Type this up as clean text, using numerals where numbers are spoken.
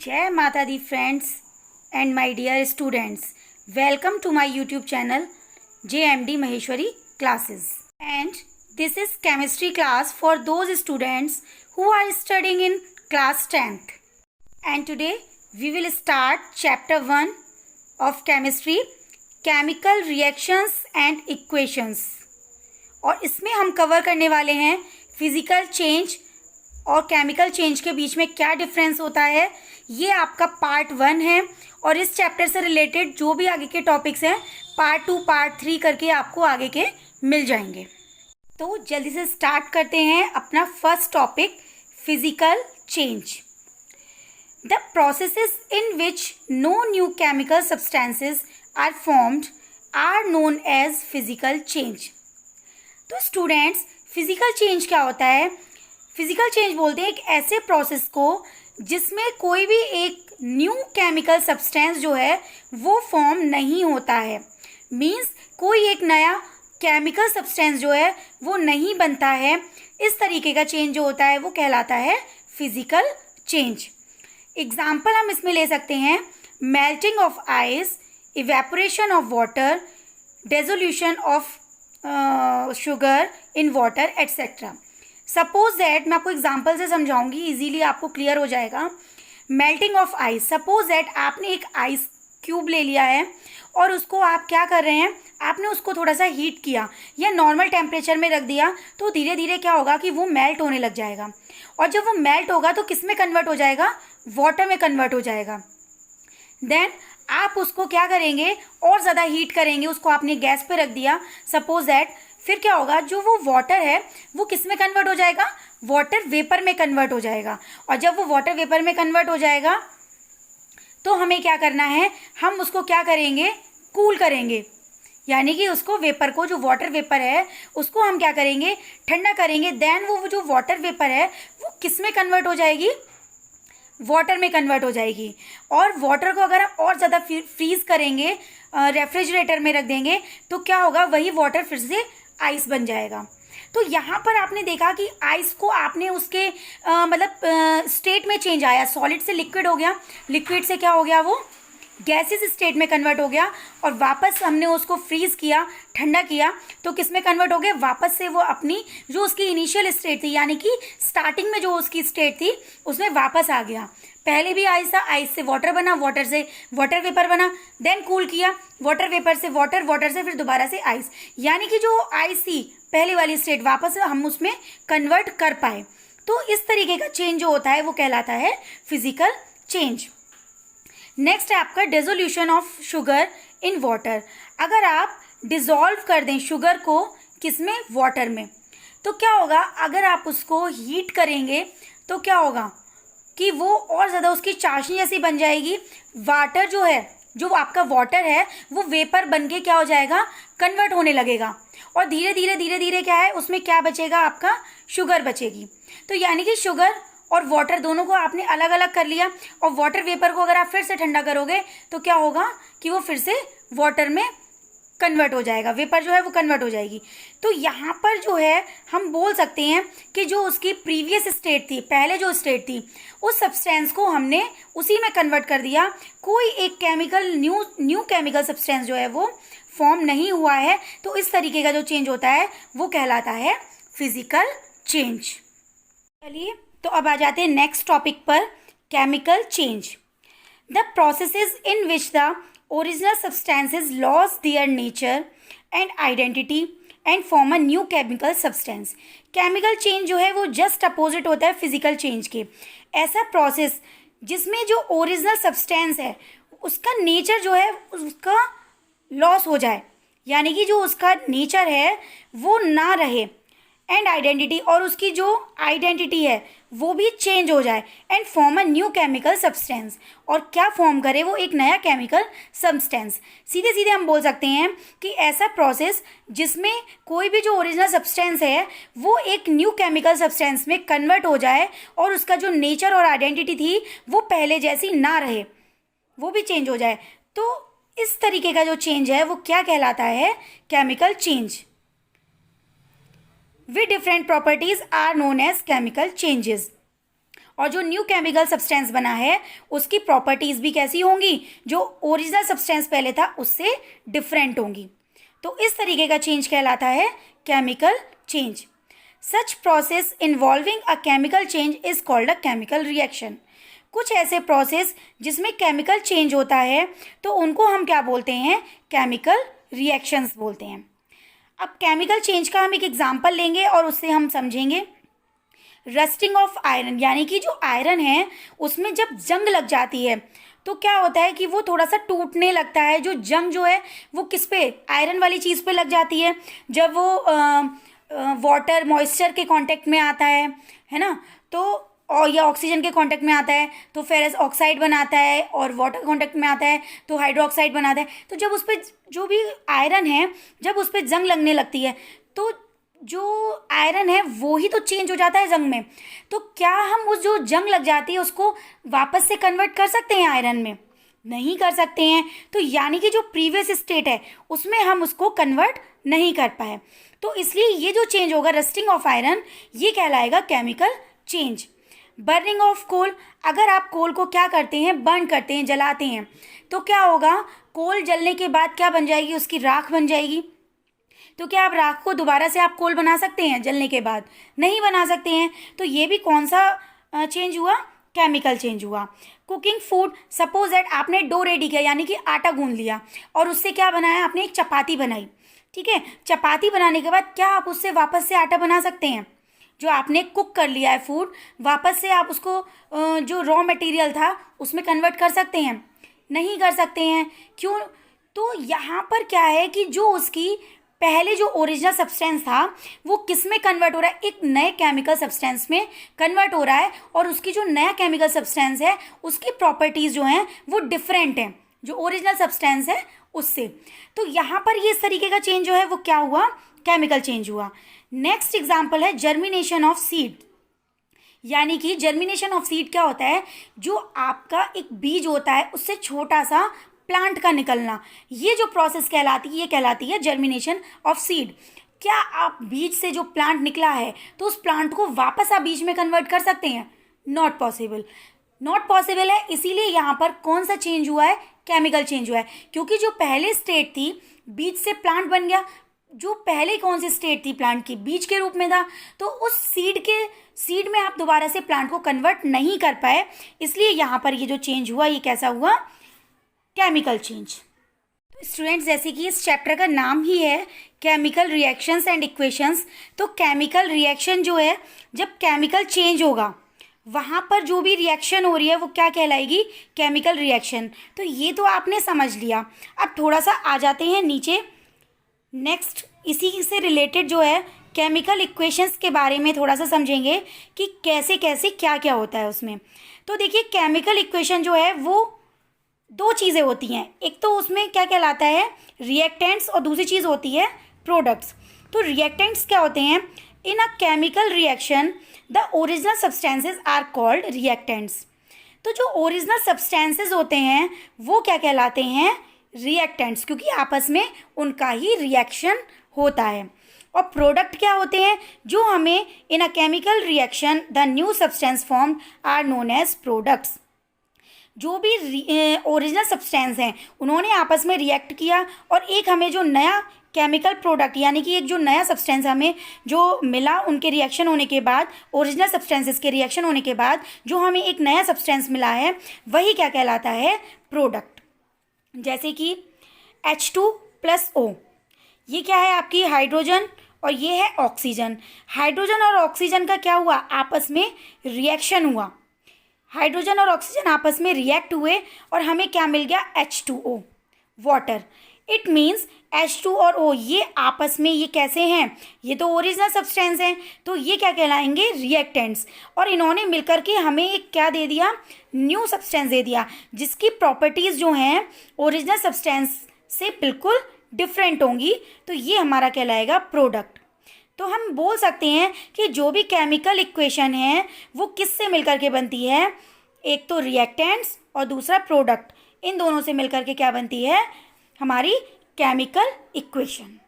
जय माता दी friends and my dear students, welcome to my YouTube channel JMD Maheshwari classes, and this is chemistry class for those students who are studying in class 10th. And today we will start chapter 1 of chemistry, chemical reactions and equations. और इसमें हम cover करने वाले हैं physical change और chemical change के बीच में क्या डिफरेंस होता है। ये आपका पार्ट 1 है और इस चैप्टर से रिलेटेड जो भी आगे के टॉपिक्स हैं पार्ट 2 पार्ट 3 करके आपको आगे के मिल जाएंगे। तो जल्दी से स्टार्ट करते हैं अपना first topic, physical change. The processes in which no new chemical substances are formed are known as physical change. तो स्टूडेंट्स, फिजिकल चेंज क्या होता है? फिजिकल चेंज बोलते हैं एक ऐसे प्रोसेस को जिसमें कोई भी एक न्यू केमिकल सब्सटेंस जो है वो फॉर्म नहीं होता है। मींस कोई एक नया केमिकल सब्सटेंस जो है वो नहीं बनता है। इस तरीके का चेंज जो होता है वो कहलाता है फिजिकल चेंज। एग्जाम्पल हम इसमें ले सकते हैं melting of ice, evaporation of water, dissolution of sugar in water etcetera. Suppose that, मैं आपको एग्जाम्पल से समझाऊंगी, इजीली आपको क्लियर हो जाएगा। Melting of ice, suppose that आपने एक आइस क्यूब ले लिया है और उसको आप क्या कर रहे हैं, आपने उसको थोड़ा सा हीट किया या नॉर्मल टेम्परेचर में रख दिया तो धीरे धीरे क्या होगा कि वो मेल्ट होने लग जाएगा। और जब वो मेल्ट होगा तो किस में कन्वर्ट हो जाएगा? वाटर में कन्वर्ट हो जाएगा। देन आप उसको क्या करेंगे, और ज़्यादा हीट करेंगे, उसको आपने गैस पे रख दिया सपोज दैट, फिर क्या होगा, जो वो वाटर है वो किस में कन्वर्ट हो जाएगा? वाटर वेपर में कन्वर्ट हो जाएगा। और जब वो वाटर वेपर में कन्वर्ट हो जाएगा तो हमें क्या करना है, हम उसको क्या करेंगे, कूल करेंगे। यानी कि उसको वेपर को, जो वाटर वेपर है उसको हम क्या करेंगे, ठंडा करेंगे। देन वो जो वाटर वेपर है वो किस में कन्वर्ट हो जाएगी? वाटर में कन्वर्ट हो जाएगी। और वाटर को अगर हम और ज़्यादा फ्रीज करेंगे, रेफ्रिजरेटर में रख देंगे, तो क्या होगा, वही वाटर फिर से आइस बन जाएगा। तो यहाँ पर आपने देखा कि आइस को आपने उसके स्टेट में चेंज आया, सॉलिड से लिक्विड हो गया, लिक्विड से क्या हो गया, वो गैसेस स्टेट में कन्वर्ट हो गया, और वापस हमने उसको फ्रीज किया, ठंडा किया, तो किस में कन्वर्ट हो गया? वापस से वो अपनी जो उसकी इनिशियल स्टेट थी, यानी कि स्टार्टिंग में जो उसकी स्टेट थी उसमें वापस आ गया। पहले भी आइस था, आइस से वाटर बना, वाटर से वाटर वेपर बना, देन कूल किया, वाटर वेपर से वाटर, वाटर से फिर दोबारा से आइस, यानी कि जो आइस थी पहले वाली स्टेट वापस हम उसमें कन्वर्ट कर पाए। तो इस तरीके का चेंज जो होता है वो कहलाता है फिजिकल चेंज। नेक्स्ट है आपका dissolution of sugar in water. अगर आप डिसॉल्व कर दें शुगर को किसमें? वाटर में, तो क्या होगा, अगर आप उसको हीट करेंगे तो क्या होगा कि वो और ज़्यादा उसकी चाशनी जैसी बन जाएगी। वाटर जो है, जो आपका वाटर है वो वेपर बन के क्या हो जाएगा, कन्वर्ट होने लगेगा। और धीरे धीरे क्या है, उसमें क्या बचेगा, आपका शुगर बचेगी। तो यानी कि शुगर और वाटर दोनों को आपने अलग अलग कर लिया, और वाटर वेपर को अगर आप फिर से ठंडा करोगे तो क्या होगा कि वो फिर से वाटर में कन्वर्ट हो जाएगा, वेपर जो है वो कन्वर्ट हो जाएगी। तो यहाँ पर जो है हम बोल सकते हैं कि जो उसकी प्रीवियस स्टेट थी, पहले जो स्टेट थी, उस सब्सटेंस को हमने उसी में कन्वर्ट कर दिया। कोई एक केमिकल न्यू केमिकल सब्सटेंस जो है वो फॉर्म नहीं हुआ है। तो इस तरीके का जो चेंज होता है वो कहलाता है फिजिकल चेंज। चलिए, तो अब आ जाते हैं नेक्स्ट टॉपिक पर, chemical change. The processes in which the original substances loss their nature and identity and form a new chemical substance. Chemical change जो है वो जस्ट अपोजिट होता है फिजिकल चेंज के। ऐसा प्रोसेस जिसमें जो ओरिजिनल सब्सटेंस है उसका नेचर जो है उसका लॉस हो जाए, यानी कि जो उसका नेचर है वो ना रहे, एंड आइडेंटिटी, और उसकी जो आइडेंटिटी है वो भी चेंज हो जाए, and form a new chemical substance, और क्या फॉर्म करे, वो एक नया केमिकल सब्सटेंस। सीधे सीधे हम बोल सकते हैं कि ऐसा प्रोसेस जिसमें कोई भी जो ओरिजिनल सब्सटेंस है वो एक न्यू केमिकल सब्सटेंस में कन्वर्ट हो जाए, और उसका जो नेचर और आइडेंटिटी थी वो पहले जैसी ना रहे, वो भी चेंज हो जाए। तो इस तरीके का जो चेंज है वो क्या कहलाता है? Chemical change. with different properties are known as chemical changes। और जो न्यू केमिकल सब्सटेंस बना है उसकी प्रॉपर्टीज़ भी कैसी होंगी, जो ओरिजिनल सब्सटेंस पहले था उससे डिफरेंट होंगी। तो इस तरीके का चेंज कहलाता है chemical change. Such process involving a chemical change is called a chemical reaction. कुछ ऐसे प्रोसेस जिसमें केमिकल चेंज होता है तो उनको हम क्या बोलते हैं, केमिकल रिएक्शंस बोलते हैं। अब केमिकल चेंज का हम एक एग्जांपल लेंगे और उससे हम समझेंगे। रस्टिंग ऑफ आयरन, यानी कि जो आयरन है उसमें जब जंग लग जाती है तो क्या होता है कि वो थोड़ा सा टूटने लगता है। जो जंग जो है वो किस पे, आयरन वाली चीज़ पे लग जाती है। जब वो वाटर मॉइस्चर के कांटेक्ट में आता है ना, तो और या ऑक्सीजन के कांटेक्ट में आता है तो फेरस ऑक्साइड बनाता है, और वाटर कांटेक्ट में आता है तो हाइड्रोक्साइड बनाता है। तो जब उस पर जो भी आयरन है जब उस पर जंग लगने लगती है तो जो आयरन है वो ही तो चेंज हो जाता है जंग में। तो क्या हम उस जो जंग लग जाती है उसको वापस से कन्वर्ट कर सकते हैं आयरन में? नहीं कर सकते हैं। तो यानी कि जो प्रीवियस स्टेट है उसमें हम उसको कन्वर्ट नहीं कर पाए। तो इसलिए ये जो चेंज होगा रस्टिंग ऑफ आयरन, ये कहलाएगा chemical change. Burning of coal, अगर आप कोल को क्या करते हैं, बर्न करते हैं, जलाते हैं, तो क्या होगा, कोल जलने के बाद क्या बन जाएगी, उसकी राख बन जाएगी। तो क्या आप राख को दोबारा से आप कोल बना सकते हैं जलने के बाद? नहीं बना सकते हैं। तो ये भी कौन सा चेंज हुआ, केमिकल चेंज हुआ। कुकिंग फूड, सपोज दैट आपने डो रेडी किया यानी कि आटा गूंद लिया और उससे क्या बनाया, आपने एक चपाती बनाई। ठीक है, चपाती बनाने के बाद क्या आप उससे वापस से आटा बना सकते हैं? जो आपने कुक कर लिया है फूड, वापस से आप उसको जो रॉ मटेरियल था उसमें कन्वर्ट कर सकते हैं? नहीं कर सकते हैं। क्यों? तो यहाँ पर क्या है कि जो उसकी पहले जो ओरिजिनल सब्सटेंस था वो किस में कन्वर्ट हो रहा है, एक नए केमिकल सब्सटेंस में कन्वर्ट हो रहा है, और उसकी जो नया केमिकल सब्सटेंस है उसकी प्रॉपर्टीज़ जो हैं वो डिफरेंट हैं जो ओरिजिनल सब्सटेंस है उससे। तो यहाँ पर ये इस तरीके का चेंज जो है वो क्या हुआ, केमिकल चेंज हुआ। नेक्स्ट एग्जाम्पल है जर्मिनेशन ऑफ सीड। यानी कि जर्मिनेशन ऑफ सीड क्या होता है, जो आपका एक बीज होता है उससे छोटा सा प्लांट का निकलना, ये जो प्रोसेस कहलाती है ये कहलाती है जर्मिनेशन ऑफ सीड। क्या आप बीज से जो प्लांट निकला है तो उस प्लांट को वापस आप बीज में कन्वर्ट कर सकते हैं? नॉट पॉसिबल, नॉट पॉसिबल है। इसीलिए यहाँ पर कौन सा चेंज हुआ है, केमिकल चेंज हुआ है। क्योंकि जो पहले स्टेट थी बीज से प्लांट बन गया, जो पहले कौन सी स्टेट थी प्लांट की, बीज के रूप में था, तो उस सीड में आप दोबारा से प्लांट को कन्वर्ट नहीं कर पाए। इसलिए यहाँ पर ये जो चेंज हुआ ये कैसा हुआ, केमिकल चेंज। स्टूडेंट्स, जैसे कि इस चैप्टर का नाम ही है केमिकल रिएक्शंस एंड इक्वेशंस, तो केमिकल रिएक्शन जो है, जब केमिकल चेंज होगा वहाँ पर जो भी रिएक्शन हो रही है वो क्या कहलाएगी, केमिकल रिएक्शन। तो ये तो आपने समझ लिया। अब थोड़ा सा आ जाते हैं नीचे, नेक्स्ट इसी से रिलेटेड जो है केमिकल इक्वेशंस के बारे में थोड़ा सा समझेंगे कि कैसे कैसे क्या क्या होता है उसमें। तो देखिए, केमिकल इक्वेशन जो है वो दो चीज़ें होती हैं। एक तो उसमें क्या कहलाता है, रिएक्टेंट्स, और दूसरी चीज़ होती है प्रोडक्ट्स। तो रिएक्टेंट्स क्या होते हैं, in a chemical reaction the original substances are called reactants. तो जो ओरिजिनल सब्सटेंसेस होते हैं वो क्या कहलाते हैं, रिएक्टेंट्स, क्योंकि आपस में उनका ही रिएक्शन होता है। और प्रोडक्ट क्या होते हैं, जो हमें in a chemical reaction the new substance form are known as products. जो भी ओरिजिनल सब्सटेंस हैं उन्होंने आपस में रिएक्ट किया और एक हमें जो नया केमिकल प्रोडक्ट यानी कि एक जो नया सब्सटेंस हमें जो मिला उनके रिएक्शन होने के बाद, ओरिजिनल सब्सटेंसेस के रिएक्शन होने के बाद जो हमें एक नया सब्सटेंस मिला है वही क्या कहलाता है, प्रोडक्ट। जैसे कि H2+O, ये क्या है, आपकी हाइड्रोजन, और ये है ऑक्सीजन। हाइड्रोजन और ऑक्सीजन का क्या हुआ, आपस में रिएक्शन हुआ। हाइड्रोजन और ऑक्सीजन आपस में रिएक्ट हुए और हमें क्या मिल गया, H2O, water. It means H2 और O ये आपस में ये कैसे हैं, ये तो ओरिजिनल सब्सटेंस हैं, तो ये क्या कहलाएंगे, रिएक्टेंट्स। और इन्होंने मिलकर के हमें एक क्या दे दिया, न्यू सब्सटेंस दे दिया, जिसकी प्रॉपर्टीज़ जो हैं ओरिजिनल सब्सटेंस से बिल्कुल डिफरेंट होंगी। तो ये हमारा कहलाएगा प्रोडक्ट। तो हम बोल सकते हैं कि जो भी केमिकल इक्वेशन है वो किससे मिलकर के बनती है, एक तो रिएक्टेंट्स और दूसरा प्रोडक्ट, इन दोनों से मिलकर के क्या बनती है, हमारी केमिकल इक्वेशन।